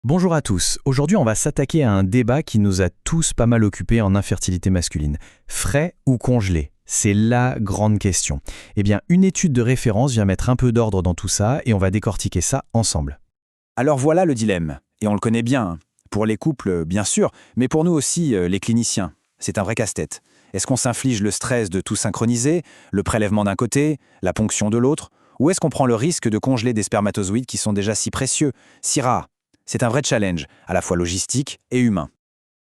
Bonjour à tous. Aujourd'hui, on va s'attaquer à un débat qui nous a tous pas mal occupés en infertilité masculine. Frais ou congelés? C'est la grande question. Eh bien, une étude de référence vient mettre un peu d'ordre dans tout ça et on va décortiquer ça ensemble. Alors voilà le dilemme, et on le connaît bien, hein. Pour les couples, bien sûr, mais pour nous aussi, les cliniciens. C'est un vrai casse-tête. Est-ce qu'on s'inflige le stress de tout synchroniser, le prélèvement d'un côté, la ponction de l'autre, ou est-ce qu'on prend le risque de congeler des spermatozoïdes qui sont déjà si précieux, si rares? C'est un vrai challenge, à la fois logistique et humain.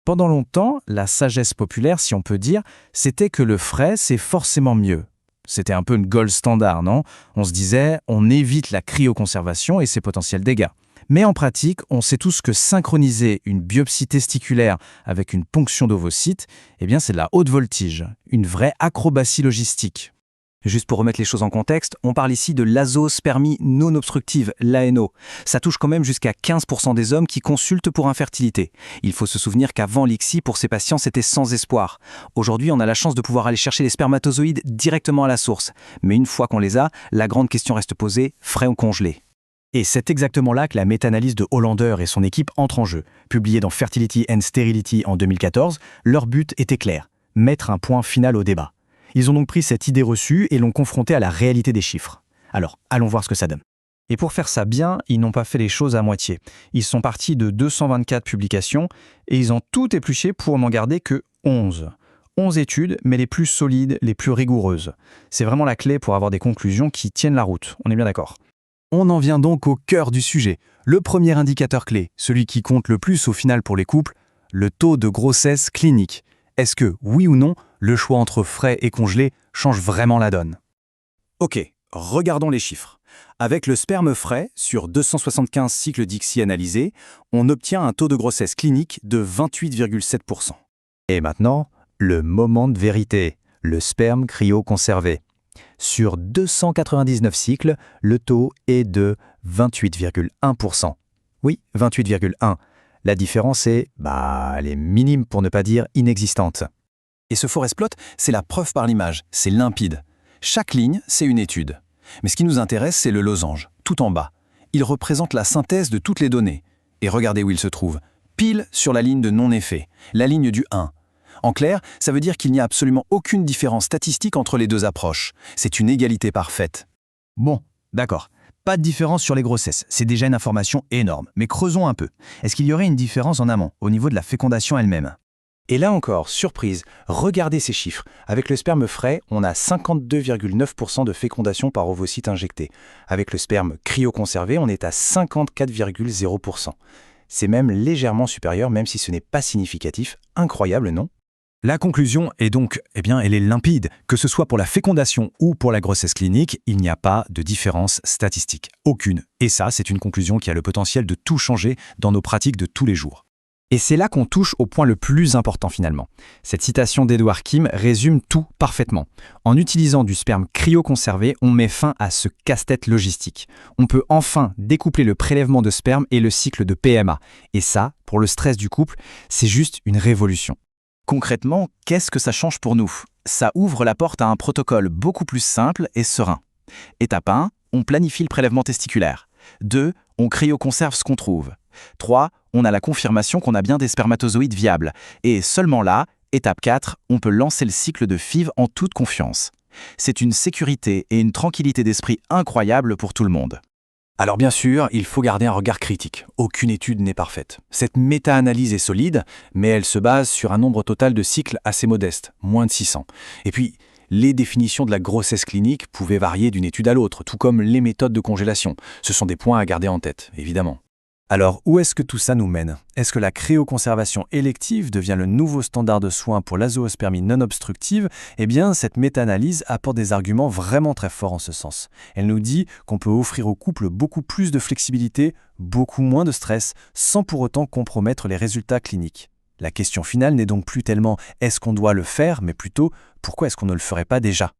Pendant longtemps, la sagesse populaire, si on peut dire, c'était que le frais, c'est forcément mieux. C'était un peu une gold standard, non? On se disait, on évite la cryoconservation et ses potentiels dégâts. Mais en pratique, on sait tous que synchroniser une biopsie testiculaire avec une ponction d'ovocytes, eh bien c'est de la haute voltige, une vraie acrobatie logistique. Juste pour remettre les choses en contexte, on parle ici de l'azospermie non obstructive, l'ANO. Ça touche quand même jusqu'à 15% des hommes qui consultent pour infertilité. Il faut se souvenir qu'avant l'ICSI, pour ces patients, c'était sans espoir. Aujourd'hui, on a la chance de pouvoir aller chercher les spermatozoïdes directement à la source. Mais une fois qu'on les a, la grande question reste posée, frais ou congelés? Et c'est exactement là que la méta-analyse de Hollander et son équipe entre en jeu. Publiée dans Fertility and Sterility en 2014, leur but était clair, mettre un point final au débat. Ils ont donc pris cette idée reçue et l'ont confrontée à la réalité des chiffres. Alors, allons voir ce que ça donne. Et pour faire ça bien, ils n'ont pas fait les choses à moitié. Ils sont partis de 224 publications et ils ont tout épluché pour n'en garder que 11. 11 études, mais les plus solides, les plus rigoureuses. C'est vraiment la clé pour avoir des conclusions qui tiennent la route, on est bien d'accord. On en vient donc au cœur du sujet. Le premier indicateur clé, celui qui compte le plus au final pour les couples, le taux de grossesse clinique. Est-ce que, oui ou non, le choix entre frais et congelés change vraiment la donne? Ok, regardons les chiffres. Avec le sperme frais, sur 275 cycles d'ICSI analysés, on obtient un taux de grossesse clinique de 28,7%. Et maintenant, le moment de vérité, le sperme cryoconservé. Sur 299 cycles, le taux est de 28,1%. Oui, 28,1%. La différence est, elle est minime pour ne pas dire inexistante. Et ce forest plot, c'est la preuve par l'image, c'est limpide. Chaque ligne, c'est une étude. Mais ce qui nous intéresse, c'est le losange, tout en bas. Il représente la synthèse de toutes les données. Et regardez où il se trouve, pile sur la ligne de non-effet, la ligne du 1. En clair, ça veut dire qu'il n'y a absolument aucune différence statistique entre les deux approches. C'est une égalité parfaite. Bon, d'accord. Pas de différence sur les grossesses, c'est déjà une information énorme. Mais creusons un peu. Est-ce qu'il y aurait une différence en amont, au niveau de la fécondation elle-même? Et là encore, surprise, regardez ces chiffres. Avec le sperme frais, on a 52,9% de fécondation par ovocyte injecté. Avec le sperme cryoconservé, on est à 54,0%. C'est même légèrement supérieur, même si ce n'est pas significatif. Incroyable, non? La conclusion est donc, elle est limpide. Que ce soit pour la fécondation ou pour la grossesse clinique, il n'y a pas de différence statistique. Aucune. Et ça, c'est une conclusion qui a le potentiel de tout changer dans nos pratiques de tous les jours. Et c'est là qu'on touche au point le plus important finalement. Cette citation d'Edward Kim résume tout parfaitement. En utilisant du sperme cryoconservé, on met fin à ce casse-tête logistique. On peut enfin découpler le prélèvement de sperme et le cycle de PMA. Et ça, pour le stress du couple, c'est juste une révolution. Concrètement, qu'est-ce que ça change pour nous? Ça ouvre la porte à un protocole beaucoup plus simple et serein. Étape 1, on planifie le prélèvement testiculaire. 2, on cryoconserve ce qu'on trouve. 3, on a la confirmation qu'on a bien des spermatozoïdes viables. Et seulement là, étape 4, on peut lancer le cycle de FIV en toute confiance. C'est une sécurité et une tranquillité d'esprit incroyable pour tout le monde. Alors bien sûr, il faut garder un regard critique. Aucune étude n'est parfaite. Cette méta-analyse est solide, mais elle se base sur un nombre total de cycles assez modeste, moins de 600. Et puis, les définitions de la grossesse clinique pouvaient varier d'une étude à l'autre, tout comme les méthodes de congélation. Ce sont des points à garder en tête, évidemment. Alors, où est-ce que tout ça nous mène? Est-ce que la cryoconservation élective devient le nouveau standard de soins pour l'azoospermie non obstructive? Eh bien, cette méta-analyse apporte des arguments vraiment très forts en ce sens. Elle nous dit qu'on peut offrir au couple beaucoup plus de flexibilité, beaucoup moins de stress, sans pour autant compromettre les résultats cliniques. La question finale n'est donc plus tellement « est-ce qu'on doit le faire ?», mais plutôt « pourquoi est-ce qu'on ne le ferait pas déjà ?»